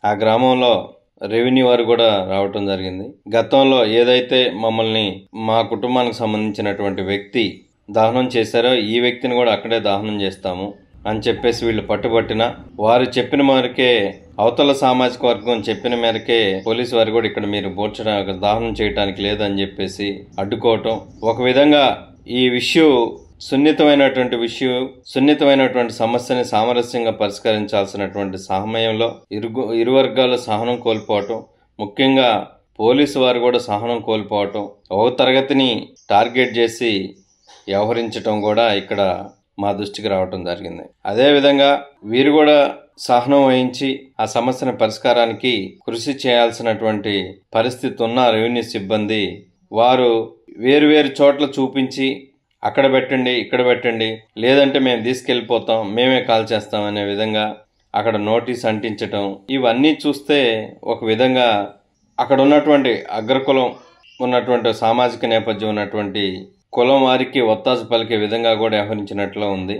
ఆ గ్రామంలో రెవెన్యూ వారు కూడా రావటం జరిగింది. గతంలో ఏదైతే మమ్మల్ని మా కుటుంబానికి సంబంధించినటువంటి వ్యక్తి దహనం చేశారో ఈ వ్యక్తిని కూడా అక్కడే దహనం చేస్తాము అని చెప్పేసి వీళ్ళు పట్టుబట్టిన వారు చెప్పిన మేరకే, అవతల సామాజిక వర్గం చెప్పిన మేరకే పోలీసు వారు కూడా ఇక్కడ మీరు దహనం చేయడానికి లేదని చెప్పేసి అడ్డుకోవటం. ఒక విధంగా ఈ సున్నితమైనటువంటి సమస్యని సామరస్యంగా పరిష్కరించాల్సినటువంటి సమయంలో ఇరు వర్గాల సహనం కోల్పోవటం, ముఖ్యంగా పోలీసు వారు కూడా సహనం కోల్పోవటం, ఒక తరగతిని టార్గెట్ చేసి వ్యవహరించటం కూడా ఇక్కడ మా దృష్టికి రావటం జరిగింది. అదేవిధంగా వీరు కూడా సహనం వహించి ఆ సమస్యల పరిష్కారానికి కృషి చేయాల్సినటువంటి పరిస్థితి ఉన్న రెవెన్యూ సిబ్బంది వారు వేరు చోట్ల చూపించి అక్కడ పెట్టండి, ఇక్కడ పెట్టండి, లేదంటే మేము తీసుకెళ్లిపోతాం, మేమే కాల్ చేస్తాం అనే విధంగా అక్కడ నోటీస్ అంటించటం, ఇవన్నీ చూస్తే ఒక విధంగా అక్కడ ఉన్నటువంటి అగ్రకులం ఉన్నటువంటి సామాజిక నేపథ్యం ఉన్నటువంటి కులం వారికి ఒత్తాసు పలికే విధంగా కూడా వ్యవహరించినట్లు ఉంది.